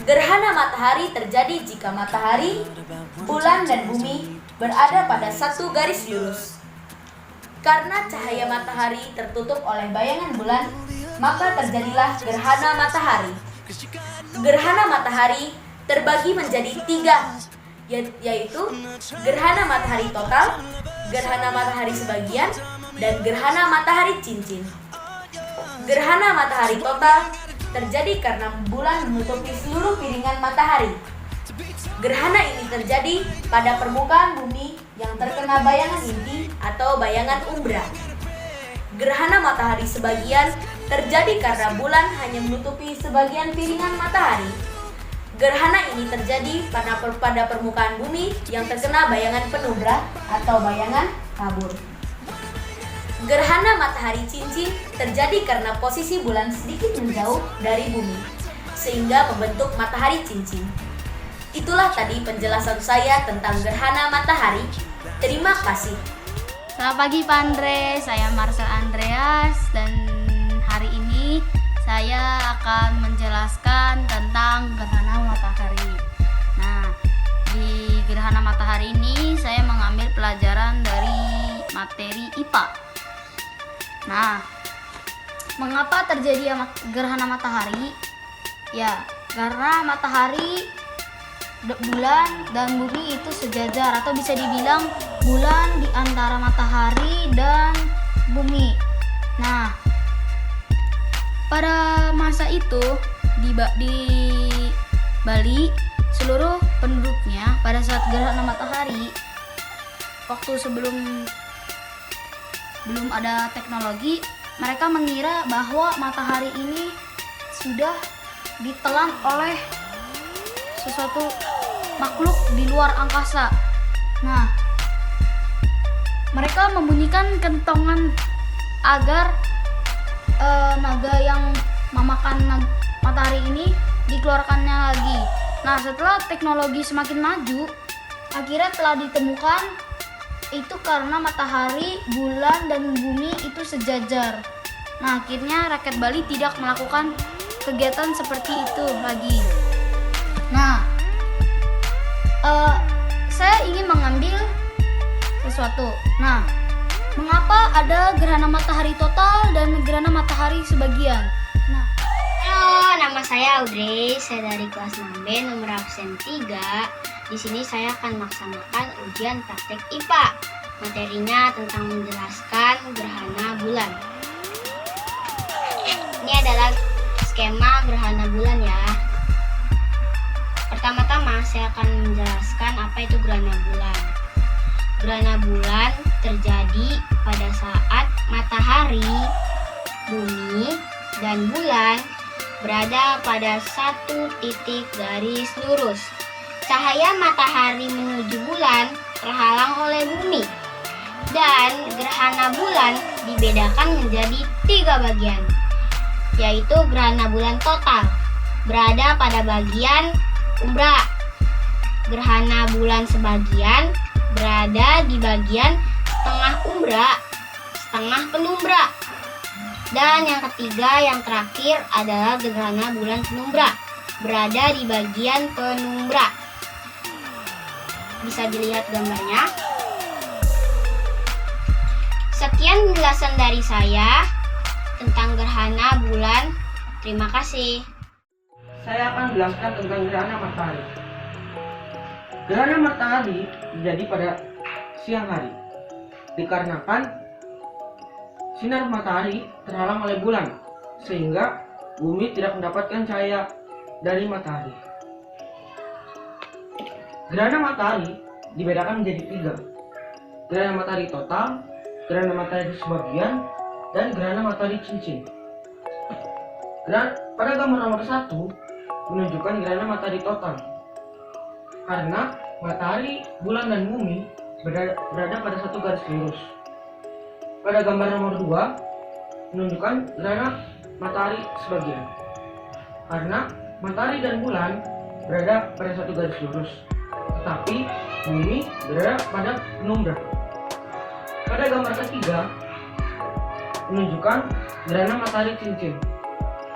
Gerhana matahari terjadi jika matahari, bulan, dan bumi berada pada satu garis lurus. Karena cahaya matahari tertutup oleh bayangan bulan, maka terjadilah gerhana matahari. Gerhana matahari terbagi menjadi 3, yaitu gerhana matahari total, gerhana matahari sebagian, dan gerhana matahari cincin. Gerhana matahari total terjadi karena bulan menutupi seluruh piringan matahari. Gerhana ini terjadi pada permukaan bumi yang terkena bayangan inti atau bayangan umbra. Gerhana matahari sebagian terjadi karena bulan hanya menutupi sebagian piringan matahari. Gerhana ini terjadi pada permukaan bumi yang terkena bayangan penumbra atau bayangan kabur. Gerhana matahari cincin terjadi karena posisi bulan sedikit menjauh dari bumi, sehingga membentuk matahari cincin. Itulah tadi penjelasan saya tentang gerhana matahari. Terima kasih. Selamat pagi Pak Andre, saya Marcel Andreas dan hari ini saya akan menjelaskan tentang gerhana matahari. Nah, di gerhana matahari ini saya mengambil pelajaran dari materi IPA. Nah, mengapa terjadi gerhana matahari? Ya, karena matahari, bulan, dan bumi itu sejajar, atau bisa dibilang bulan di antara matahari dan bumi. Nah, pada masa itu di Bali, seluruh penduduknya pada saat gerhana matahari, waktu belum ada teknologi, mereka mengira bahwa matahari ini sudah ditelan oleh sesuatu makhluk di luar angkasa. Nah, mereka membunyikan kentongan agar naga yang memakan matahari ini dikeluarkannya lagi. Nah, setelah teknologi semakin maju, akhirnya telah ditemukan itu karena matahari, bulan, dan bumi itu sejajar. Nah, akhirnya rakyat Bali tidak melakukan kegiatan seperti itu lagi. Nah, saya ingin mengambil sesuatu. Nah, mengapa ada gerhana matahari total dan gerhana matahari sebagian? Nah, halo, nama saya Audrey, saya dari kelas 6B nomor absen 3. Di sini saya akan melaksanakan ujian praktek IPA. Materinya tentang menjelaskan gerhana bulan. Ini adalah skema gerhana bulan ya. Pertama-tama saya akan menjelaskan apa itu gerhana bulan. Gerhana bulan terjadi pada saat matahari, bumi, dan bulan berada pada satu titik garis lurus. Cahaya matahari menuju bulan terhalang oleh bumi, dan gerhana bulan dibedakan menjadi 3 bagian, yaitu gerhana bulan total berada pada bagian umbra, gerhana bulan sebagian berada di bagian setengah umbra, setengah penumbra, dan yang ketiga, yang terakhir adalah gerhana bulan penumbra berada di bagian penumbra. Bisa dilihat gambarnya. Sekian penjelasan dari saya tentang gerhana bulan. Terima kasih. Saya akan menjelaskan tentang gerhana matahari. Gerhana matahari terjadi pada siang hari, dikarenakan sinar matahari terhalang oleh bulan, sehingga bumi tidak mendapatkan cahaya dari matahari. Gerhana matahari dibedakan menjadi 3. Gerhana matahari total, gerhana matahari sebagian, dan gerhana matahari cincin. Pada gambar nomor 1 menunjukkan gerhana matahari total, karena matahari, bulan, dan bumi berada pada satu garis lurus. Pada gambar nomor 2 menunjukkan gerhana matahari sebagian, karena matahari dan bulan berada pada satu garis lurus, tetapi bumi berada pada penumbra. Pada gambar ketiga menunjukkan gerhana matahari cincin,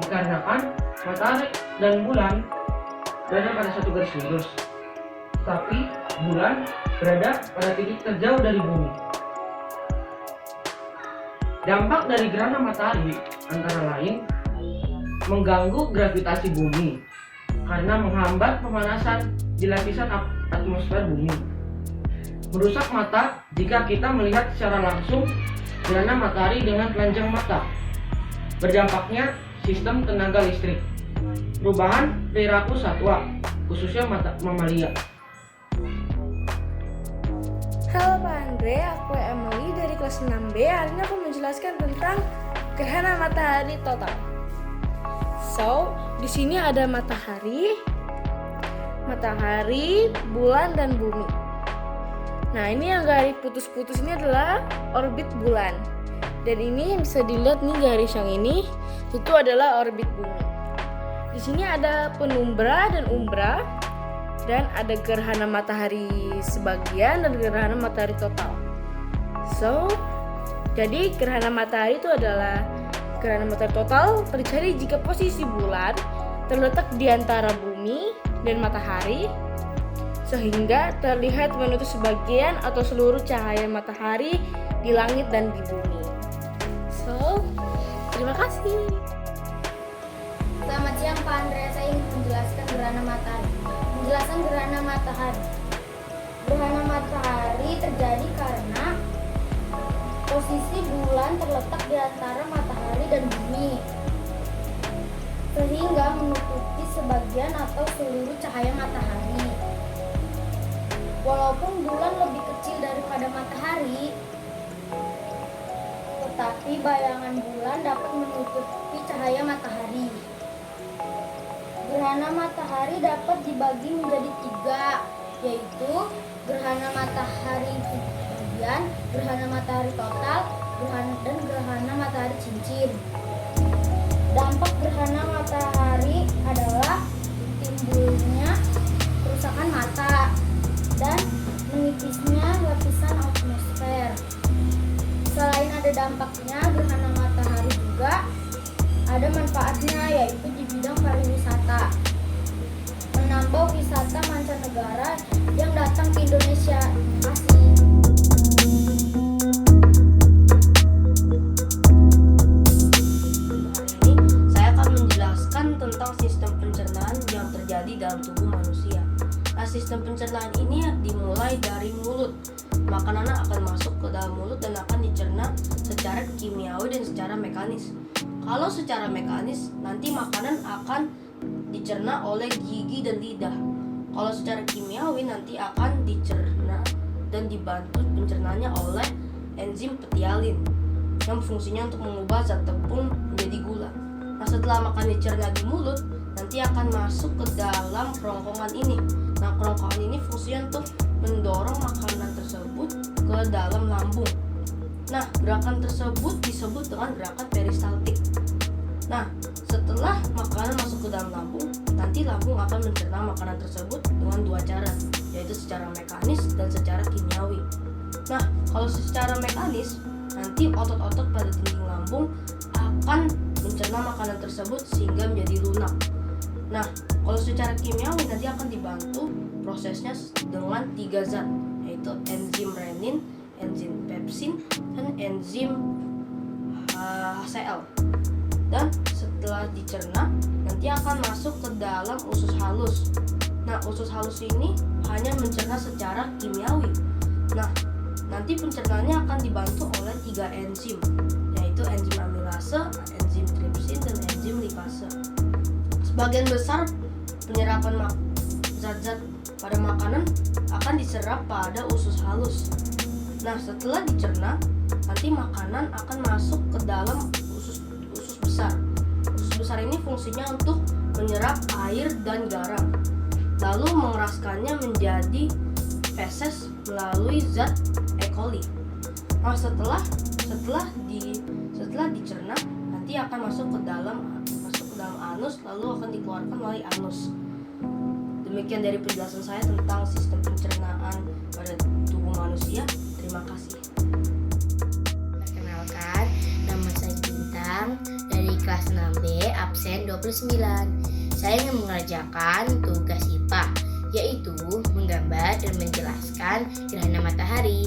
dikarenakan matahari dan bulan berada pada satu garis lurus, tapi bulan berada pada titik terjauh dari bumi. Dampak dari gerhana matahari antara lain mengganggu gravitasi bumi karena menghambat pemanasan di lapisan atmosfer bumi. Merusak mata jika kita melihat secara langsung gerhana matahari dengan telanjang mata. Berdampaknya sistem tenaga listrik. Perubahan perilaku satwa, khususnya mamalia. Halo Pak Andre, aku Emily dari kelas 6B. Hari ini aku menjelaskan tentang gerhana matahari total. So, di sini ada matahari, bulan dan bumi. Nah, ini yang garis putus-putus ini adalah orbit bulan. Dan ini yang bisa dilihat nih, garis yang ini itu adalah orbit bumi. Di sini ada penumbra dan umbra, dan ada gerhana matahari sebagian dan gerhana matahari total. So, jadi gerhana matahari itu adalah gerhana matahari total terjadi jika posisi bulan terletak di antara bumi dan matahari, sehingga terlihat menutup sebagian atau seluruh cahaya matahari di langit dan di bumi. So, terima kasih. Selamat siang Pak Andre, saya ingin menjelaskan gerhana matahari. Penjelasan gerhana matahari. Gerhana matahari terjadi karena posisi bulan terletak di antara matahari dan bumi, sehingga menutupi sebagian atau seluruh cahaya matahari. Walaupun bulan lebih kecil daripada matahari, tetapi bayangan bulan dapat menutupi cahaya matahari. Gerhana matahari dapat dibagi menjadi 3, yaitu gerhana matahari sebagian, gerhana matahari total, dan gerhana matahari cincin. Dampak gerhana matahari adalah timbulnya kerusakan mata dan menipisnya lapisan atmosfer. Selain ada dampaknya, gerhana matahari juga ada manfaatnya, yaitu di bidang pariwisata, menambah wisata mancanegara yang datang ke Indonesia. Terima kasih. Hari ini saya akan menjelaskan tentang sistem pencernaan yang terjadi dalam tubuh manusia. Nah, sistem pencernaan ini dimulai dari mulut. Makanan akan masuk ke dalam mulut dan akan dicerna secara kimiawi dan secara mekanis. Kalau secara mekanis, nanti makanan akan dicerna oleh gigi dan lidah. Kalau secara kimiawi, nanti akan dicerna dan dibantu pencernaannya oleh enzim petialin yang fungsinya untuk mengubah zat tepung menjadi gula. Nah, setelah makan dicerna di mulut, nanti akan masuk ke dalam kerongkongan ini. Nah, kerongkongan ini fungsinya untuk mendorong makanan tersebut ke dalam lambung. Nah, gerakan tersebut disebut dengan gerakan peristaltik. Nah, setelah makanan masuk ke dalam lambung, nanti lambung akan mencerna makanan tersebut dengan 2 cara, yaitu secara mekanis dan secara kimiawi. Nah, kalau secara mekanis, nanti otot-otot pada dinding lambung akan mencerna makanan tersebut sehingga menjadi lunak. Nah, kalau secara kimiawi nanti akan dibantu prosesnya dengan 3 zat, yaitu enzim renin, enzim pepsin, dan enzim HCl. Dan setelah dicerna, nanti akan masuk ke dalam usus halus. Nah, usus halus ini hanya mencerna secara kimiawi. Nah, nanti pencernaannya akan dibantu oleh 3 enzim, yaitu enzim amilase, enzim tripsin, dan enzim lipase. Sebagian besar penyerapan zat-zat pada makanan akan diserap pada usus halus. Nah, setelah dicerna, nanti makanan akan masuk ke dalam usus besar. Usus besar ini fungsinya untuk menyerap air dan garam, lalu mengeraskannya menjadi feses melalui zat E. coli. Nah, setelah dicerna, nanti akan masuk ke dalam anus, lalu akan dikeluarkan melalui anus. Demikian dari penjelasan saya tentang sistem pencernaan pada tubuh manusia. Terima kasih. Perkenalkan, nama saya Bintang dari kelas 6B, absen 29. saya ingin mengerjakan tugas IPA, yaitu menggambar dan menjelaskan gerhana matahari.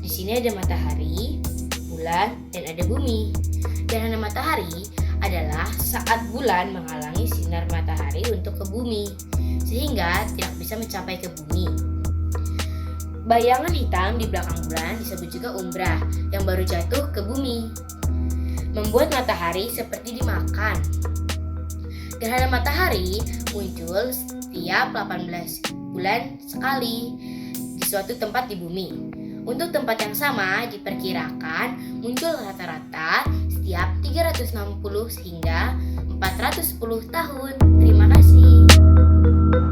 Di sini ada matahari, bulan, dan ada bumi. Gerhana matahari adalah saat bulan menghalangi sinar matahari untuk ke bumi, sehingga tidak bisa mencapai ke bumi. Bayangan hitam di belakang bulan disebut juga umbrah yang baru jatuh ke bumi, membuat matahari seperti dimakan. Gerhana matahari muncul setiap 18 bulan sekali di suatu tempat di bumi. Untuk tempat yang sama diperkirakan muncul rata-rata setiap 360 hingga 410 tahun. Terima kasih.